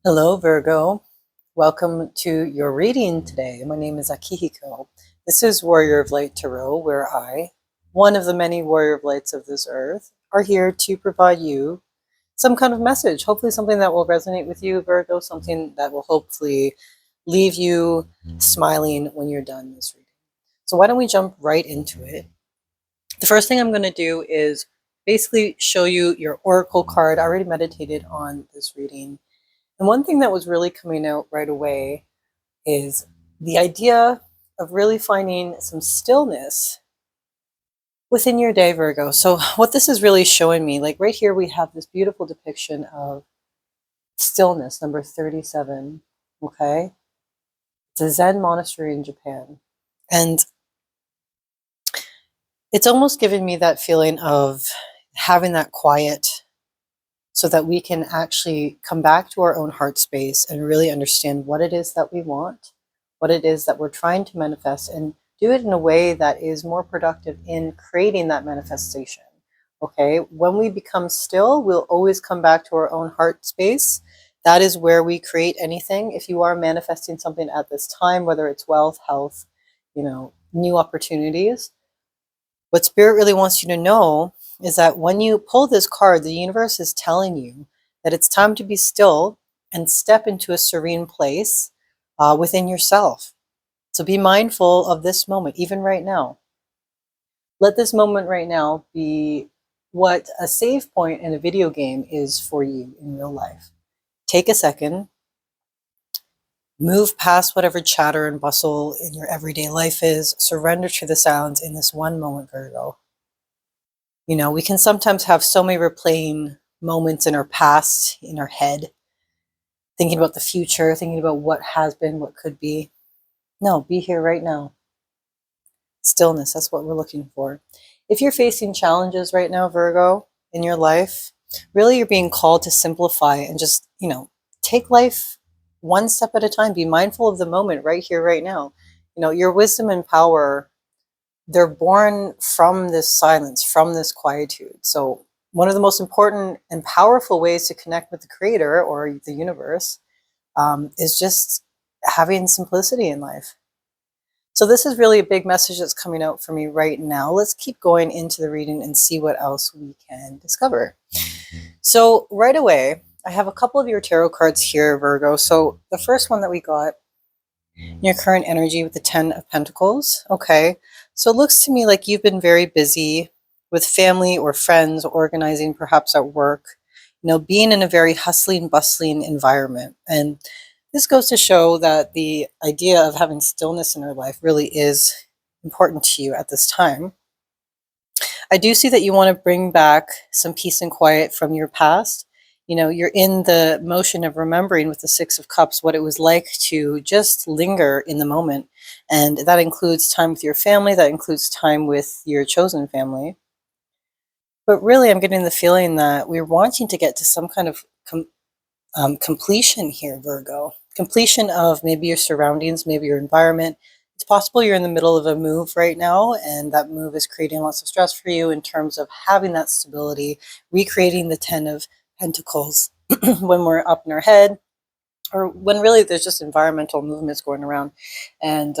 Hello, Virgo. Welcome to your reading today. My name is Akihiko. This is Warrior of Light Tarot, where I, one of the many Warrior of Lights of this earth, are here to provide you some kind of message. Hopefully something that will resonate with you, Virgo, something that will hopefully leave you smiling when you're done this reading. So why don't we jump right into it? The first thing I'm going to do is basically show you your oracle card. I already meditated on this reading. And one thing that was really coming out right away is the idea of really finding some stillness within your day, Virgo. So what this is really showing me, like right here, we have this beautiful depiction of stillness, number 37, okay? It's a Zen monastery in Japan. And it's almost giving me that feeling of having that quiet so that we can actually come back to our own heart space and really understand what it is that we want, what it is that we're trying to manifest, and do it in a way that is more productive in creating that manifestation. Okay, when we become still, we'll always come back to our own heart space. That is where we create anything. If you are manifesting something at this time, whether it's wealth, health, new opportunities, what Spirit really wants you to know is that when you pull this card, the universe is telling you that it's time to be still and step into a serene place within yourself. So be mindful of this moment, even right now. Let this moment right now be what a save point in a video game is for you in real life. Take a second, move past whatever chatter and bustle in your everyday life is, surrender to the sounds in this one moment, Virgo. We can sometimes have so many replaying moments in our past, in our head, thinking about the future, thinking about what has been, what could be. No, be here right now. Stillness, that's what we're looking for. If you're facing challenges right now, Virgo, in your life, really you're being called to simplify and just, take life one step at a time. Be mindful of the moment right here, right now. Your wisdom and power, they're born from this silence, from this quietude. So one of the most important and powerful ways to connect with the creator or the universe is just having simplicity in life. So this is really a big message that's coming out for me right now. Let's keep going into the reading and see what else we can discover. So right away, I have a couple of your tarot cards here, Virgo. So the first one that we got, your current energy with the 10 of Pentacles. Okay. So it looks to me like you've been very busy with family or friends, organizing perhaps at work, being in a very hustling, bustling environment. And this goes to show that the idea of having stillness in our life really is important to you at this time. I do see that you want to bring back some peace and quiet from your past. You're in the motion of remembering with the Six of Cups what it was like to just linger in the moment. And that includes time with your family, that includes time with your chosen family. But really, I'm getting the feeling that we're wanting to get to some kind of completion here, Virgo. Completion of maybe your surroundings, maybe your environment. It's possible you're in the middle of a move right now, and that move is creating lots of stress for you in terms of having that stability, recreating the 10 of Pentacles when we're up in our head, or when really there's just environmental movements going around, and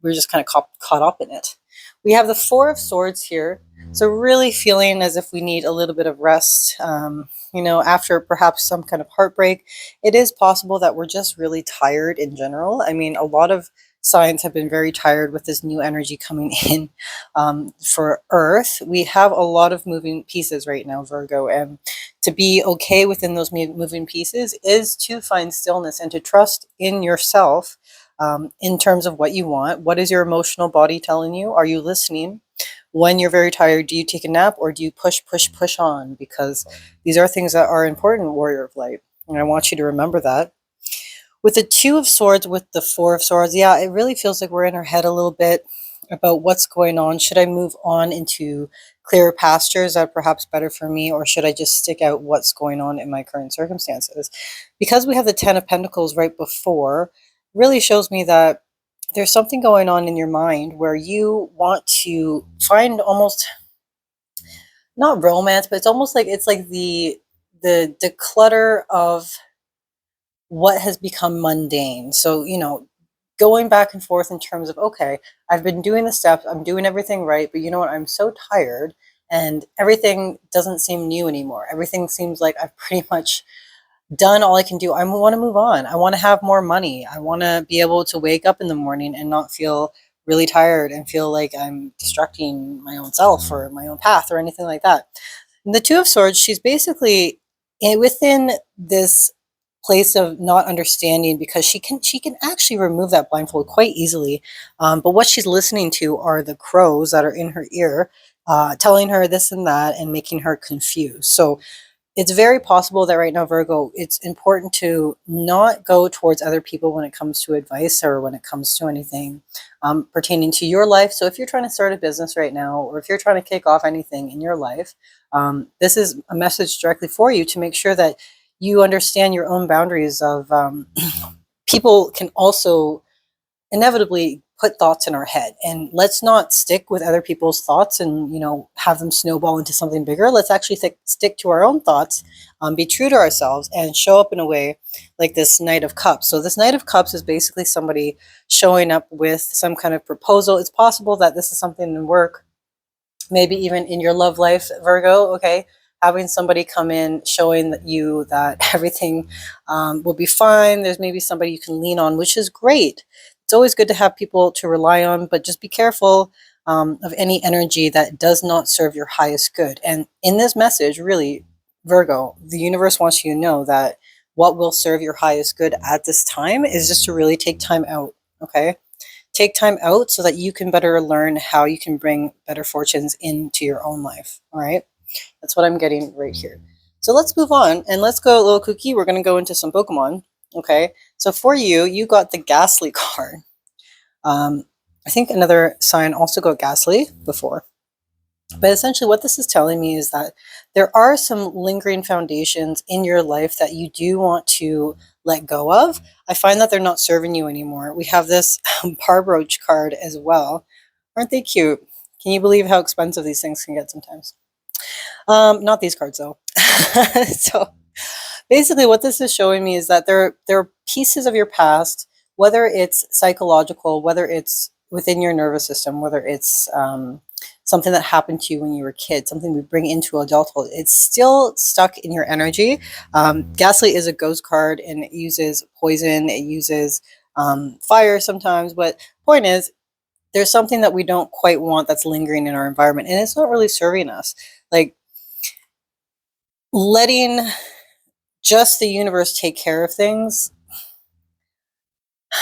we're just kind of caught up in it. We have the Four of Swords here, so really feeling as if we need a little bit of rest. After perhaps some kind of heartbreak, it is possible that we're just really tired in general. I mean, a lot of signs have been very tired with this new energy coming in for Earth. We have a lot of moving pieces right now, Virgo, and to be okay within those moving pieces is to find stillness and to trust in yourself in terms of what you want. What is your emotional body telling you? Are you listening? When you're very tired, do you take a nap or do you push on? Because these are things that are important, Warrior of Light. And I want you to remember that. With the Two of Swords, with the Four of Swords, yeah, it really feels like we're in our head a little bit about what's going on. Should I move on into clearer pastures that are perhaps better for me, or should I just stick out what's going on in my current circumstances? Because we have the 10 of Pentacles right before, really shows me that there's something going on in your mind where you want to find almost not romance, but it's almost like it's like the declutter of what has become mundane. So, going back and forth in terms of, okay, I've been doing the steps, I'm doing everything right, but you know what? I'm so tired and everything doesn't seem new anymore. Everything seems like I've pretty much done all I can do. I want to move on. I want to have more money. I want to be able to wake up in the morning and not feel really tired and feel like I'm distracting my own self or my own path or anything like that. And the Two of Swords, she's basically within this place of not understanding, because she can actually remove that blindfold quite easily. But what she's listening to are the crows that are in her ear, telling her this and that and making her confused. So it's very possible that right now, Virgo, it's important to not go towards other people when it comes to advice or when it comes to anything pertaining to your life. So if you're trying to start a business right now, or if you're trying to kick off anything in your life, this is a message directly for you to make sure that you understand your own boundaries of people can also inevitably put thoughts in our head, and let's not stick with other people's thoughts and have them snowball into something bigger. Let's actually stick to our own thoughts, be true to ourselves, and show up in a way like this Knight of Cups. So this Knight of Cups is basically somebody showing up with some kind of proposal. It's possible that this is something in work, maybe even in your love life, Virgo. Okay, having somebody come in showing you that everything will be fine. There's maybe somebody you can lean on, which is great. It's always good to have people to rely on, but just be careful of any energy that does not serve your highest good. And in this message, really, Virgo, the universe wants you to know that what will serve your highest good at this time is just to really take time out. Okay, take time out so that you can better learn how you can bring better fortunes into your own life. All right, that's what I'm getting right here. So let's move on and let's go a little kooky. We're going to go into some Pokemon. Okay, so for you, you got the Ghastly card. I think another sign also got Ghastly before. But essentially, what this is telling me is that there are some lingering foundations in your life that you do want to let go of. I find that they're not serving you anymore. We have this Parbrooch card as well. Aren't they cute? Can you believe how expensive these things can get sometimes? Not these cards, though. So basically, what this is showing me is that there are pieces of your past, whether it's psychological, whether it's within your nervous system, whether it's something that happened to you when you were a kid, something we bring into adulthood. It's still stuck in your energy. Ghastly is a ghost card, and it uses poison. It uses fire sometimes. But point is, there's something that we don't quite want that's lingering in our environment, and it's not really serving us. Like letting just the universe take care of things.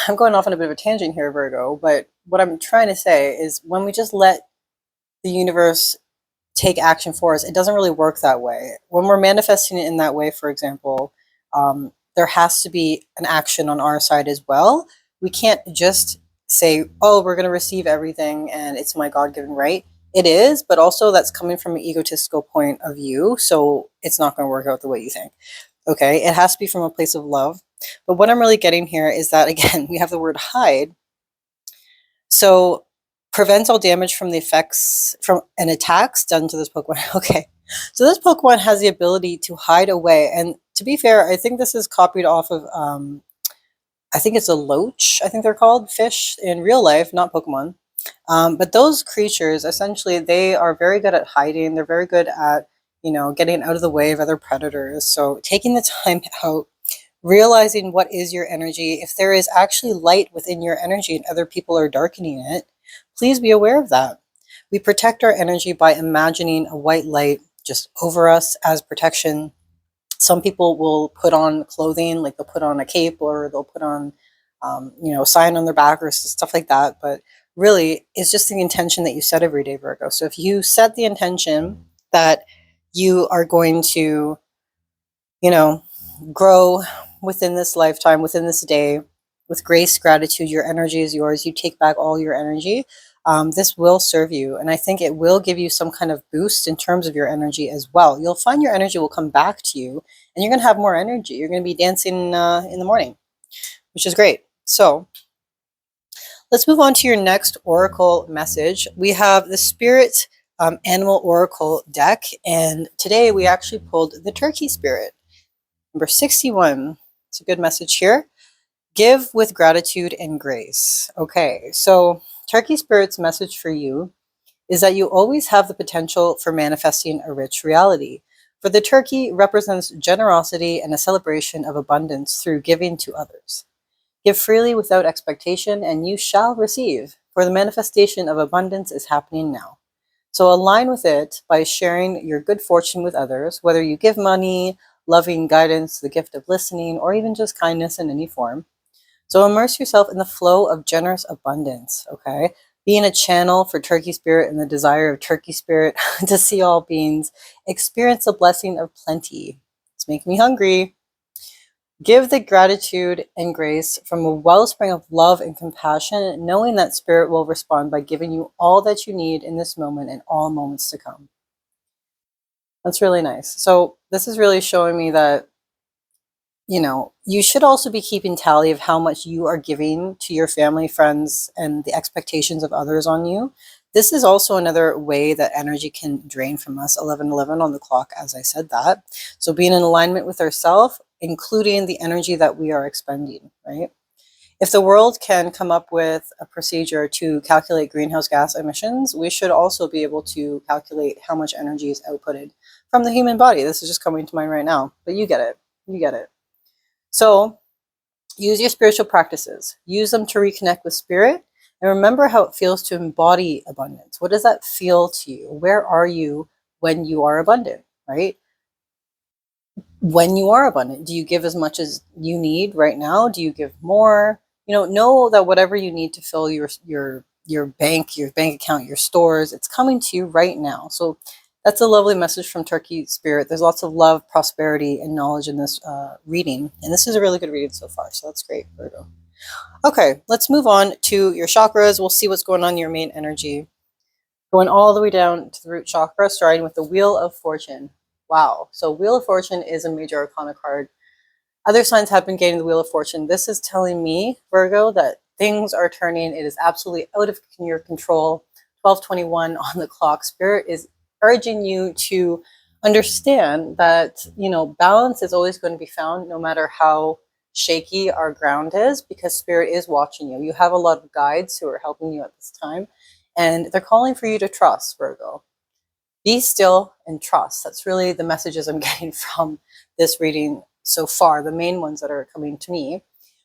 I'm going off on a bit of a tangent here, Virgo, but what I'm trying to say is when we just let the universe take action for us, it doesn't really work that way. When we're manifesting it in that way, for example, there has to be an action on our side as well. We can't just say, oh, we're going to receive everything and it's my God-given right. It is, but also that's coming from an egotistical point of view, so it's not going to work out the way you think. Okay, it has to be from a place of love. But what I'm really getting here is that, again, we have the word hide. So prevents all damage from the effects from an attacks done to this Pokemon. Okay, so this Pokemon has the ability to hide away. And to be fair, I think this is copied off of, I think it's a loach, I think they're called, fish in real life, not Pokemon. But those creatures, essentially, they are very good at hiding. They're very good at, getting out of the way of other predators. So taking the time out, realizing what is your energy. If there is actually light within your energy and other people are darkening it, please be aware of that. We protect our energy by imagining a white light just over us as protection. Some people will put on clothing, like they'll put on a cape or they'll put on, a sign on their back or stuff like that. But really, it's just the intention that you set every day, Virgo. So if you set the intention that you are going to, grow within this lifetime, within this day, with grace, gratitude, your energy is yours. You take back all your energy. This will serve you. And I think it will give you some kind of boost in terms of your energy as well. You'll find your energy will come back to you and you're going to have more energy. You're going to be dancing in the morning, which is great. So let's move on to your next oracle message. We have the Spirit Animal Oracle deck. And today we actually pulled the Turkey Spirit. Number 61. It's a good message here. Give with gratitude and grace. Okay, so Turkey Spirit's message for you is that you always have the potential for manifesting a rich reality. For the turkey represents generosity and a celebration of abundance through giving to others. Give freely without expectation, and you shall receive, for the manifestation of abundance is happening now. So align with it by sharing your good fortune with others, whether you give money, loving guidance, the gift of listening, or even just kindness in any form. So immerse yourself in the flow of generous abundance, okay? Being a channel for Turkey Spirit and the desire of Turkey Spirit to see all beings experience the blessing of plenty. It's making me hungry. Give the gratitude and grace from a wellspring of love and compassion, knowing that Spirit will respond by giving you all that you need in this moment and all moments to come. That's really nice. So this is really showing me that, you should also be keeping tally of how much you are giving to your family, friends, and the expectations of others on you. This is also another way that energy can drain from us. 11:11 on the clock, as I said that. So being in alignment with ourselves, including the energy that we are expending, right? If the world can come up with a procedure to calculate greenhouse gas emissions, we should also be able to calculate how much energy is outputted from the human body. This is just coming to mind right now, but you get it. You get it. So use your spiritual practices. Use them to reconnect with spirit and remember how it feels to embody abundance. What does that feel to you? Where are you when you are abundant, right? When you are abundant, do you give as much as you need right now? Do you give more? Know that whatever you need to fill your bank account, your stores, it's coming to you right now. So that's a lovely message from Turkey Spirit. There's lots of love, prosperity, and knowledge in this reading. And this is a really good reading so far. So that's great, Virgo. Okay, let's move on to your chakras. We'll see what's going on in your main energy. Going all the way down to the root chakra, starting with the Wheel of Fortune. Wow. So Wheel of Fortune is a major arcana card. Other signs have been getting the Wheel of Fortune. This is telling me, Virgo, that things are turning. It is absolutely out of your control. 12:21 on the clock. Spirit is urging you to understand that, balance is always going to be found no matter how shaky our ground is, because Spirit is watching you. You have a lot of guides who are helping you at this time, and they're calling for you to trust, Virgo. Be still and trust. That's really the messages I'm getting from this reading so far, the main ones that are coming to me.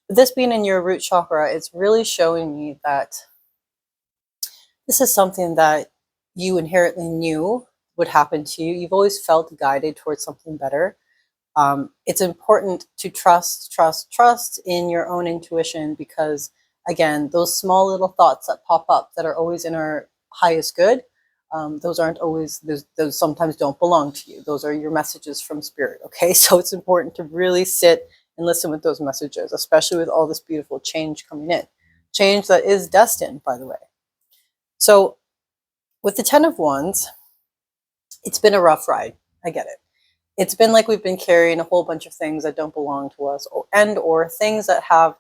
But this being in your root chakra, it's really showing me that this is something that you inherently knew would happen to you. You've always felt guided towards something better. It's important to trust in your own intuition, because, again, those small little thoughts that pop up that are always in our highest good, those aren't always, those sometimes don't belong to you. Those are your messages from Spirit, okay? So it's important to really sit and listen with those messages, especially with all this beautiful change coming in. Change that is destined, by the way. So with the 10 of Wands, it's been a rough ride. I get it. It's been like we've been carrying a whole bunch of things that don't belong to us, or things that have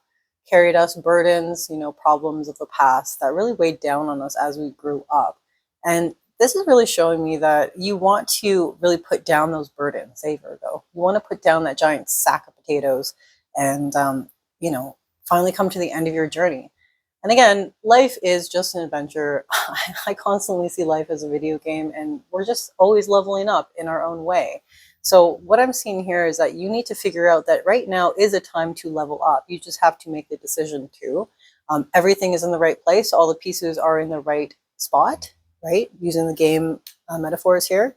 carried us, burdens, problems of the past that really weighed down on us as we grew up. And this is really showing me that you want to really put down those burdens, Virgo. You want to put down that giant sack of potatoes and, finally come to the end of your journey. And again, life is just an adventure. I constantly see life as a video game, and we're just always leveling up in our own way. So what I'm seeing here is that you need to figure out that right now is a time to level up. You just have to make the decision to. Everything is in the right place. All the pieces are in the right spot, right? Using the game metaphors here.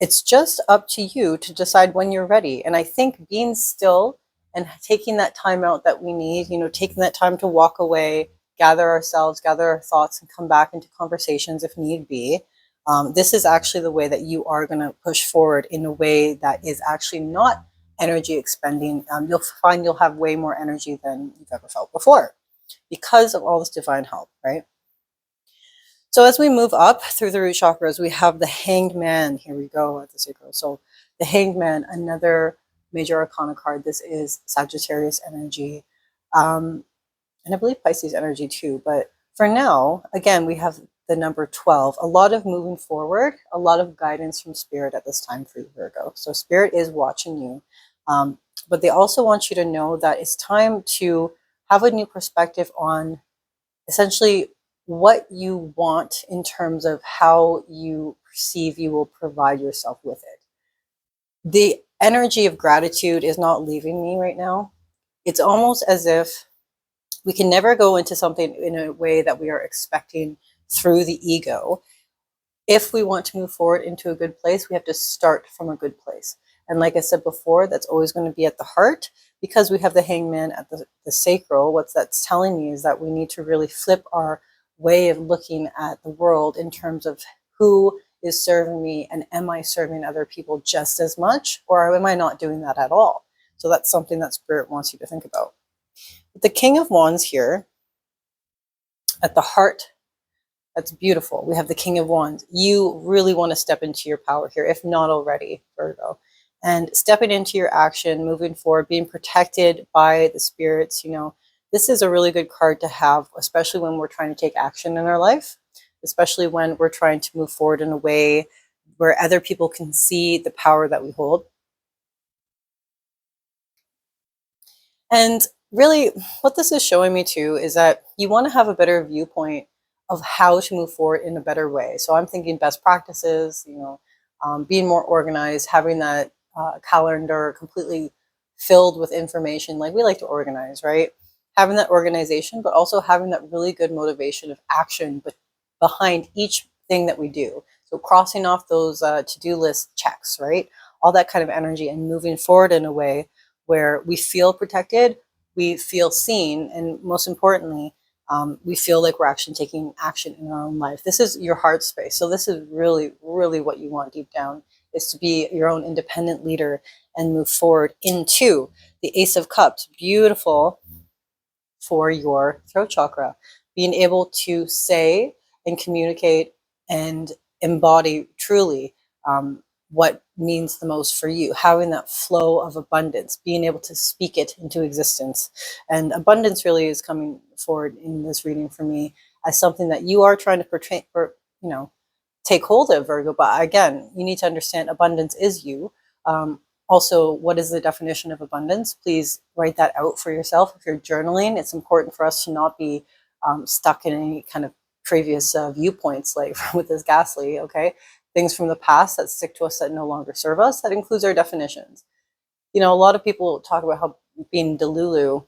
It's just up to you to decide when you're ready. And I think being still and taking that time out that we need, taking that time to walk away, gather ourselves, gather our thoughts, and come back into conversations if need be. This is actually the way that you are going to push forward in a way that is actually not energy expending. You'll find you'll have way more energy than you've ever felt before because of all this divine help, right? So as we move up through the root chakras, we have the Hanged Man. Here we go at the sacral. So the Hanged Man, another major arcana card. This is Sagittarius energy. And I believe Pisces energy too. But for now, again, we have the number 12. A lot of moving forward, a lot of guidance from Spirit at this time for you, Virgo. So Spirit is watching you. but they also want you to know that it's time to have a new perspective on essentially what you want in terms of how you perceive you will provide yourself with it. The energy of gratitude is not leaving me right now. It's almost as if we can never go into something in a way that we are expecting through the ego. If we want to move forward into a good place, we have to start from a good place. And like I said before, that's always going to be at the heart, because we have the hangman at the sacral. What that's telling me is that we need to really flip our way of looking at the world in terms of who is serving me, and am I serving other people just as much, or am I not doing that at all? So that's something that Spirit wants you to think about. The King of Wands here at the heart, that's beautiful. We have the King of Wands. You really want to step into your power here, if not already, Virgo. And stepping into your action, moving forward, being protected by the spirits, this is a really good card to have, especially when we're trying to take action in our life, especially when we're trying to move forward in a way where other people can see the power that we hold. And really, what this is showing me too is that you want to have a better viewpoint of how to move forward in a better way. So I'm thinking best practices, being more organized, having that calendar completely filled with information, like we like to organize, right? Having that organization, but also having that really good motivation of action but behind each thing that we do. So crossing off those to-do list checks, right? All that kind of energy, and moving forward in a way where we feel protected, we feel seen, and most importantly, we feel like we're actually taking action in our own life. This is your heart space. So this is really, really what you want deep down, is to be your own independent leader and move forward into the Ace of Cups. Beautiful for your throat chakra. Being able to say and communicate and embody truly what means the most for you, having that flow of abundance, being able to speak it into existence. And abundance really is coming forward in this reading for me as something that you are trying to portray, or take hold of, Virgo. But again, you need to understand abundance is you. Also, what is the definition of abundance? Please write that out for yourself. If you're journaling, it's important for us to not be stuck in any kind of previous viewpoints, like with this ghastly, okay? Things from the past that stick to us that no longer serve us. That includes our definitions. A lot of people talk about how being Delulu,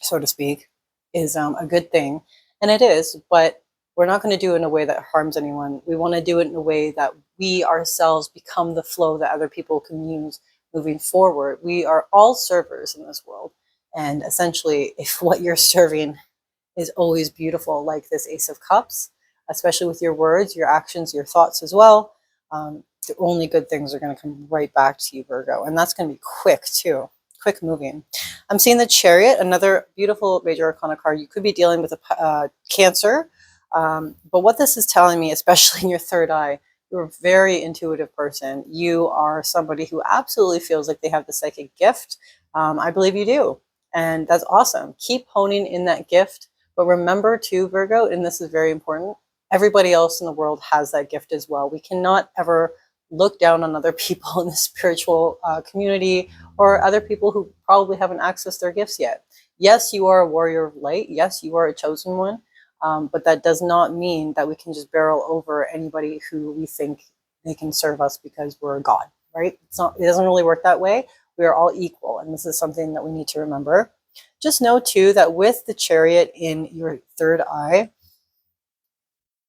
so to speak, is a good thing. And it is, but we're not going to do it in a way that harms anyone. We want to do it in a way that we ourselves become the flow that other people can use moving forward. We are all servers in this world. And essentially, if what you're serving is always beautiful, like this Ace of Cups, especially with your words, your actions, your thoughts as well, the only good things are going to come right back to you, Virgo. And that's going to be quick too, quick moving. I'm seeing the Chariot, another beautiful major arcana card. You could be dealing with a Cancer. But what this is telling me, especially in your third eye, you're a very intuitive person. You are somebody who absolutely feels like they have the psychic gift. I believe you do. And that's awesome. Keep honing in that gift. But remember too, Virgo, and this is very important, everybody else in the world has that gift as well. We cannot ever look down on other people in the spiritual community, or other people who probably haven't accessed their gifts yet. Yes, you are a warrior of light. Yes, you are a chosen one. But that does not mean that we can just barrel over anybody who we think they can serve us because we're a god, right? It doesn't really work that way. We are all equal. And this is something that we need to remember. Just know too, that with the Chariot in your third eye,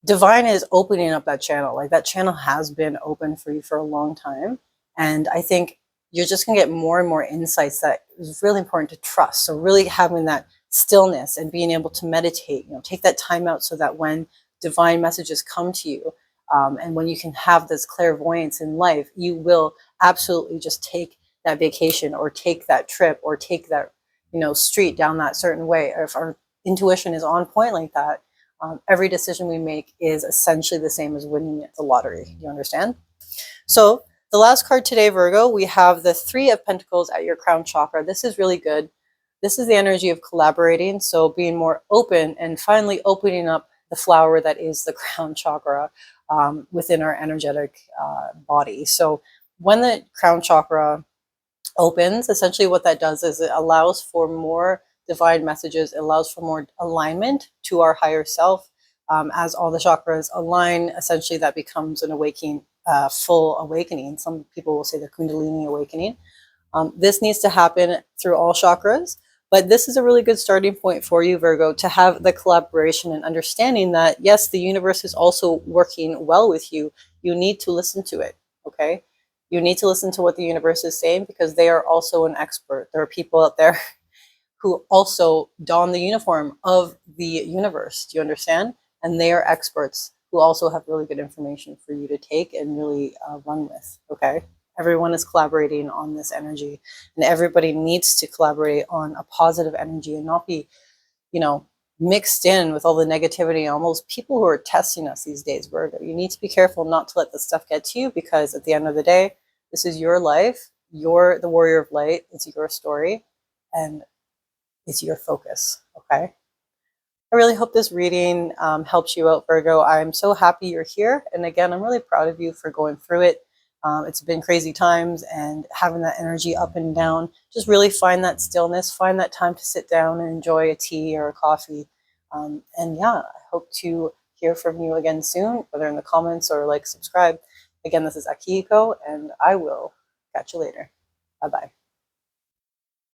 divine is opening up that channel. Like, that channel has been open for you for a long time. And I think you're just going to get more and more insights that is really important to trust. So really having that stillness and being able to meditate, take that time out so that when divine messages come to you, and when you can have this clairvoyance in life, you will absolutely just take that vacation, or take that trip, or take that, street down that certain way. If our intuition is on point like that, every decision we make is essentially the same as winning the lottery. Do you understand? So the last card today, Virgo, we have the Three of Pentacles at your crown chakra. This is really good. This is the energy of collaborating. So being more open and finally opening up the flower that is the crown chakra within our energetic body. So when the crown chakra opens, essentially what that does is it allows for more divine messages. It allows for more alignment to our higher self. As all the chakras align, essentially that becomes an awakening, full awakening. Some people will say the Kundalini awakening. This needs to happen through all chakras, but this is a really good starting point for you, Virgo, to have the collaboration and understanding that, yes, the universe is also working well with you. You need to listen to it, okay? You need to listen to what the universe is saying because they are also an expert. There are people out there who also don the uniform of the universe. Do you understand? And they are experts who also have really good information for you to take and really run with, okay? Everyone is collaborating on this energy, and everybody needs to collaborate on a positive energy and not be, you know, mixed in with all the negativity, almost people who are testing us these days, Virgo. You need to be careful not to let this stuff get to you, because at the end of the day, this is your life. You're the warrior of light. It's your story, and it's your focus, okay? I really hope this reading helps you out, Virgo. I'm so happy you're here. And again, I'm really proud of you for going through it. It's been crazy times, and having that energy up and down, just really find that stillness, find that time to sit down and enjoy a tea or a coffee. And yeah, I hope to hear from you again soon, whether in the comments or like, subscribe. Again, this is Akihiko, and I will catch you later. Bye-bye.